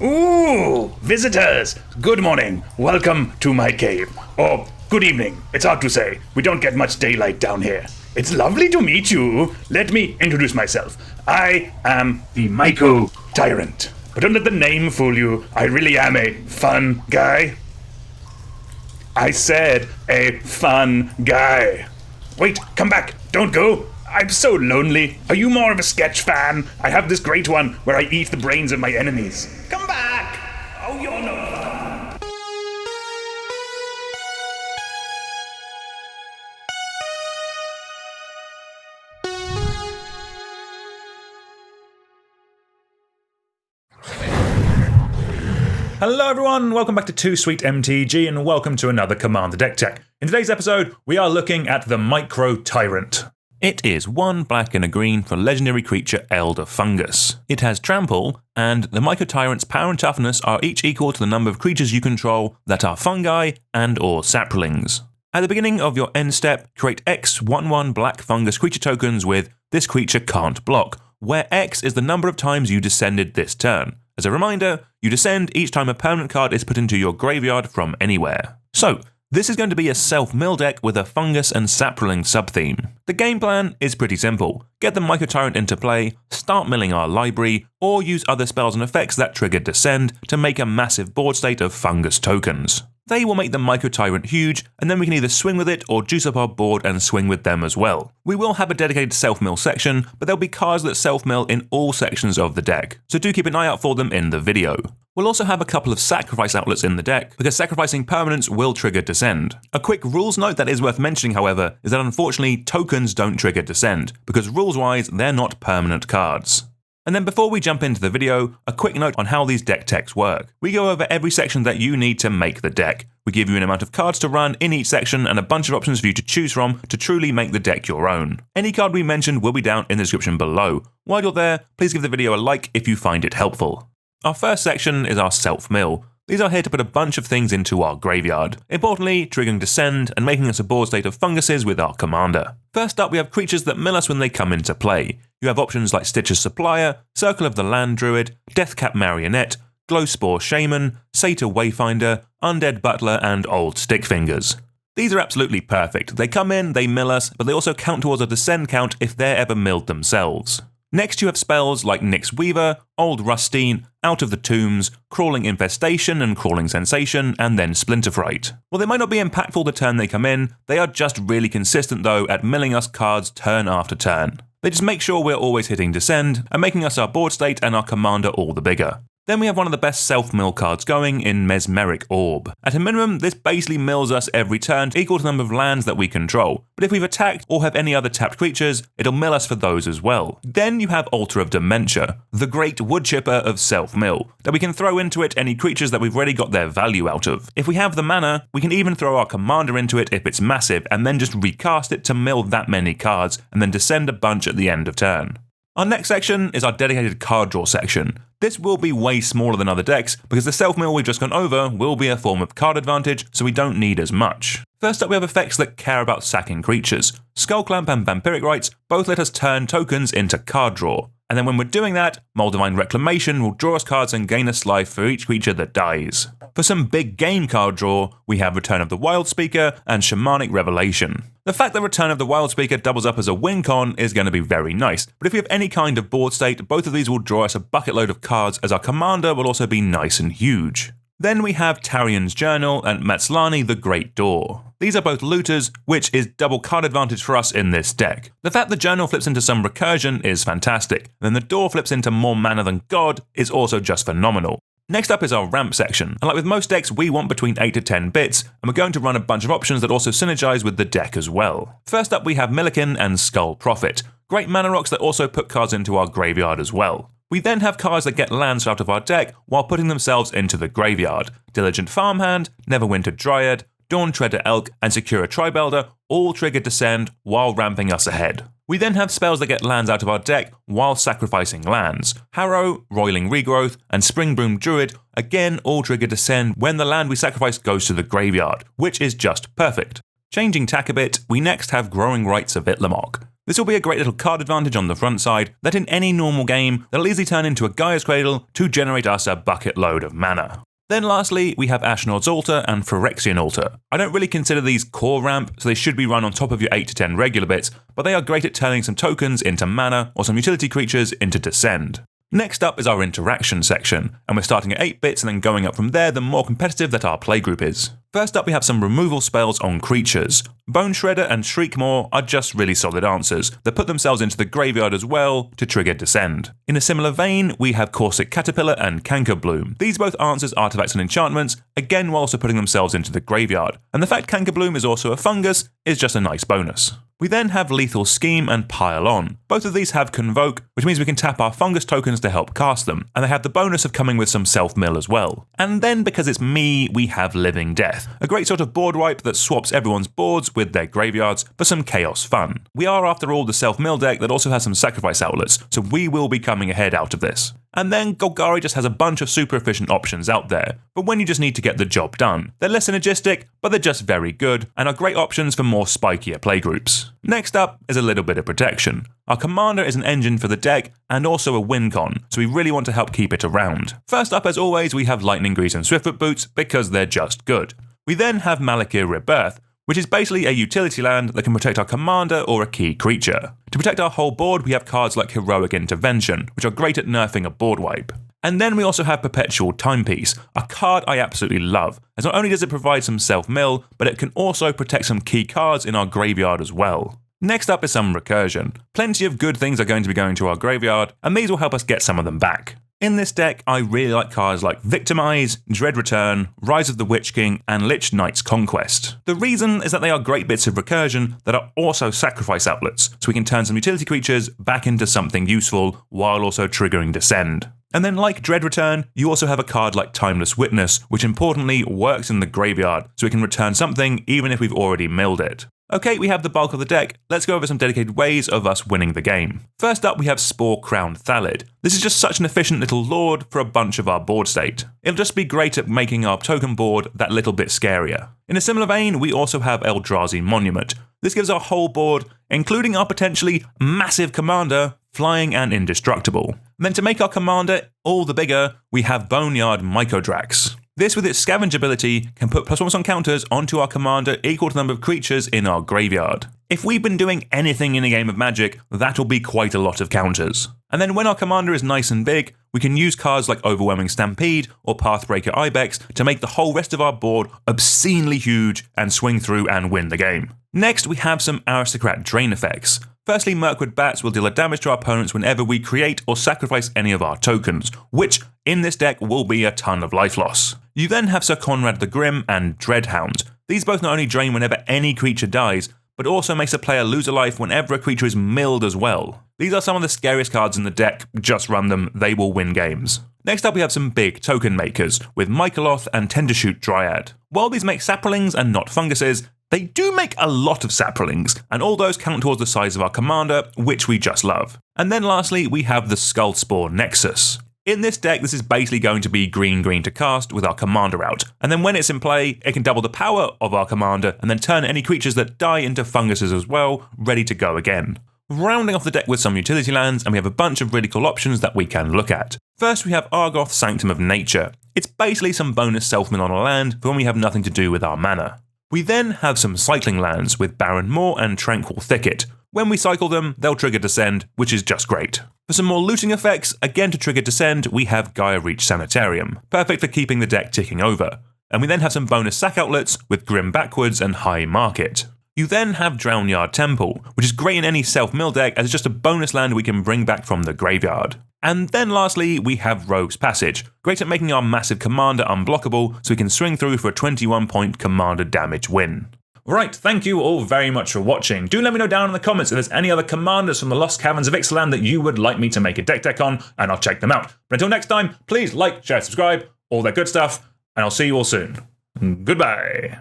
Ooh, visitors! Good morning. Welcome to my cave. Or good evening. It's hard to say. We don't get much daylight down here. It's lovely to meet you. Let me introduce myself. I am the Mycotyrant. But don't let the name fool you. I really am a fun guy. I said a fun guy. Wait, come back. Don't go. I'm so lonely. Are you more of a sketch fan? I have this great one where I eat the brains of my enemies. Come back! Oh, you're no fun. Hello everyone, welcome back to Too Sweet MTG and welcome to another Commander Deck Tech. In today's episode, we are looking at the Mycotyrant. It is 1 black and a green for legendary creature Elder Fungus. It has trample, and the Mycotyrant's power and toughness are each equal to the number of creatures you control that are fungi and or saprolings. At the beginning of your end step, create X 1/1 black fungus creature tokens with this creature can't block, where X is the number of times you descended this turn. As a reminder, you descend each time a permanent card is put into your graveyard from anywhere. So, this is going to be a self-mill deck with a fungus and saproling subtheme. The game plan is pretty simple. Get the Mycotyrant into play, start milling our library, or use other spells and effects that trigger descend to make a massive board state of fungus tokens. They will make the Mycotyrant huge, and then we can either swing with it or juice up our board and swing with them as well. We will have a dedicated self-mill section, but there'll be cards that self-mill in all sections of the deck, so do keep an eye out for them in the video. We'll also have a couple of sacrifice outlets in the deck, because sacrificing permanents will trigger descend. A quick rules note that is worth mentioning, however, is that unfortunately tokens don't trigger descend, because rules-wise they're not permanent cards. And then before we jump into the video, a quick note on how these deck techs work. We go over every section that you need to make the deck. We give you an amount of cards to run in each section and a bunch of options for you to choose from to truly make the deck your own. Any card we mentioned will be down in the description below. While you're there, please give the video a like if you find it helpful. Our first section is our self-mill. These are here to put a bunch of things into our graveyard, importantly triggering descend and making us a board state of funguses with our commander. First up, we have creatures that mill us when they come into play. You have options like Stitcher's Supplier, Circle of the Land Druid, Deathcap Marionette, Glowspore Shaman, Satyr Wayfinder, Undead Butler, and Old Stickfingers. These are absolutely perfect. They come in, they mill us, but they also count towards a descend count if they're ever milled themselves. Next you have spells like Nyx Weaver, Old Rutstein, Out of the Tombs, Crawling Infestation and Crawling Sensation, and then Splinterfright. While they might not be impactful the turn they come in, they are just really consistent though at milling us cards turn after turn. They just make sure we're always hitting descend and making us our board state and our commander all the bigger. Then we have one of the best self-mill cards going in Mesmeric Orb. At a minimum, this basically mills us every turn equal to the number of lands that we control, but if we've attacked or have any other tapped creatures, it'll mill us for those as well. Then you have Altar of Dementia, the great wood chipper of self-mill, that we can throw into it any creatures that we've already got their value out of. If we have the mana, we can even throw our commander into it if it's massive, and then just recast it to mill that many cards, and then descend a bunch at the end of turn. Our next section is our dedicated card draw section. This will be way smaller than other decks, because the self-mill we've just gone over will be a form of card advantage, so we don't need as much. First up we have effects that care about sacking creatures. Skullclamp and Vampiric Rites both let us turn tokens into card draw. And then when we're doing that, Moldervine Reclamation will draw us cards and gain us life for each creature that dies. For some big game card draw, we have Return of the Wildspeaker and Shamanic Revelation. The fact that Return of the Wildspeaker doubles up as a win con is going to be very nice, but if we have any kind of board state, both of these will draw us a bucket load of cards as our commander will also be nice and huge. Then we have Tarrian's Journal and Matzalantli the Great Door. These are both looters, which is double card advantage for us in this deck. The fact the Journal flips into some recursion is fantastic, and then the door flips into more mana than God is also just phenomenal. Next up is our ramp section, and like with most decks we want between 8 to 10 bits, and we're going to run a bunch of options that also synergize with the deck as well. First up we have Millikin and Skull Prophet, great mana rocks that also put cards into our graveyard as well. We then have cards that get lands out of our deck while putting themselves into the graveyard. Diligent Farmhand, Neverwinter Dryad, Dawn Treader Elk, and Secura Tribelder all trigger descend while ramping us ahead. We then have spells that get lands out of our deck while sacrificing lands. Harrow, Roiling Regrowth, and Springbroom Druid again all trigger descend when the land we sacrifice goes to the graveyard, which is just perfect. Changing tack a bit, we next have Growing Rites of Itlamok. This will be a great little card advantage on the front side that in any normal game that'll easily turn into a Gaia's Cradle to generate us a bucket load of mana. Then lastly, we have Ashnod's Altar and Phyrexian Altar. I don't really consider these core ramp, so they should be run on top of your 8 to 10 regular bits, but they are great at turning some tokens into mana or some utility creatures into Descend. Next up is our interaction section, and we're starting at 8 bits and then going up from there the more competitive that our playgroup is. First up we have some removal spells on creatures. Bone Shredder and Shriekmaw are just really solid answers that put themselves into the graveyard as well to trigger Descend. In a similar vein, we have Corsic Caterpillar and Cankerbloom. These both answers artifacts and enchantments, again while also putting themselves into the graveyard, and the fact Cankerbloom is also a fungus is just a nice bonus. We then have Lethal Scheme and Pile On. Both of these have Convoke, which means we can tap our fungus tokens to help cast them, and they have the bonus of coming with some self-mill as well. And then, because it's me, we have Living Death, a great sort of board wipe that swaps everyone's boards with their graveyards for some chaos fun. We are, after all, the self-mill deck that also has some sacrifice outlets, so we will be coming ahead out of this. And then Golgari just has a bunch of super efficient options out there, but when you just need to get the job done. They're less synergistic, but they're just very good, and are great options for more spikier playgroups. Next up is a little bit of protection. Our commander is an engine for the deck, and also a win con, so we really want to help keep it around. First up, as always, we have Lightning Grease and Swiftfoot Boots, because they're just good. We then have Malakir Rebirth, which is basically a utility land that can protect our commander or a key creature. To protect our whole board, we have cards like Heroic Intervention, which are great at nerfing a board wipe. And then we also have Perpetual Timepiece, a card I absolutely love, as not only does it provide some self-mill, but it can also protect some key cards in our graveyard as well. Next up is some Recursion. Plenty of good things are going to be going to our graveyard, and these will help us get some of them back. In this deck, I really like cards like Victimize, Dread Return, Rise of the Witch King, and Lich Knight's Conquest. The reason is that they are great bits of recursion that are also sacrifice outlets, so we can turn some utility creatures back into something useful while also triggering Descend. And then like Dread Return, you also have a card like Timeless Witness, which importantly works in the graveyard, so we can return something even if we've already milled it. Okay, we have the bulk of the deck, let's go over some dedicated ways of us winning the game. First up we have Spore Crowned Thallid. This is just such an efficient little lord for a bunch of our board state. It'll just be great at making our token board that little bit scarier. In a similar vein, we also have Eldrazi Monument. This gives our whole board, including our potentially massive commander, flying and indestructible. And then to make our commander all the bigger, we have Boneyard Mycodrax. This, with its scavenge ability, can put +1 on counters onto our commander equal to the number of creatures in our graveyard. If we've been doing anything in a game of Magic, that'll be quite a lot of counters. And then when our commander is nice and big, we can use cards like Overwhelming Stampede or Pathbreaker Ibex to make the whole rest of our board obscenely huge and swing through and win the game. Next, we have some Aristocrat Drain effects. Firstly, Mirkwood Bats will deal a damage to our opponents whenever we create or sacrifice any of our tokens, which, in this deck, will be a ton of life loss. You then have Sir Conrad the Grim and Dreadhound. These both not only drain whenever any creature dies, but also makes a player lose a life whenever a creature is milled as well. These are some of the scariest cards in the deck, just run them, they will win games. Next up we have some big token makers, with Mycoloth and Tendershoot Dryad. While these make saprolings and not funguses, they do make a lot of saprolings, and all those count towards the size of our commander, which we just love. And then lastly, we have the Skullspore Nexus. In this deck, this is basically going to be green-green to cast with our commander out, and then when it's in play, it can double the power of our commander and then turn any creatures that die into funguses as well, ready to go again. Rounding off the deck with some utility lands, and we have a bunch of really cool options that we can look at. First, we have Argoth Sanctum of Nature. It's basically some bonus self-mill on a land for when we have nothing to do with our mana. We then have some cycling lands with Barren Moor and Tranquil Thicket. When we cycle them, they'll trigger Descend, which is just great. For some more looting effects, again to trigger Descend, we have Gaia Reach Sanitarium, perfect for keeping the deck ticking over. And we then have some bonus sack outlets with Grim Backwards and High Market. You then have Drownyard Temple, which is great in any self-mill deck as it's just a bonus land we can bring back from the graveyard. And then lastly, we have Rogue's Passage, great at making our massive commander unblockable so we can swing through for a 21-point commander damage win. Right, thank you all very much for watching. Do let me know down in the comments if there's any other commanders from the Lost Caverns of Ixalan that you would like me to make a deck on, and I'll check them out. But until next time, please like, share, subscribe, all that good stuff, and I'll see you all soon. Goodbye.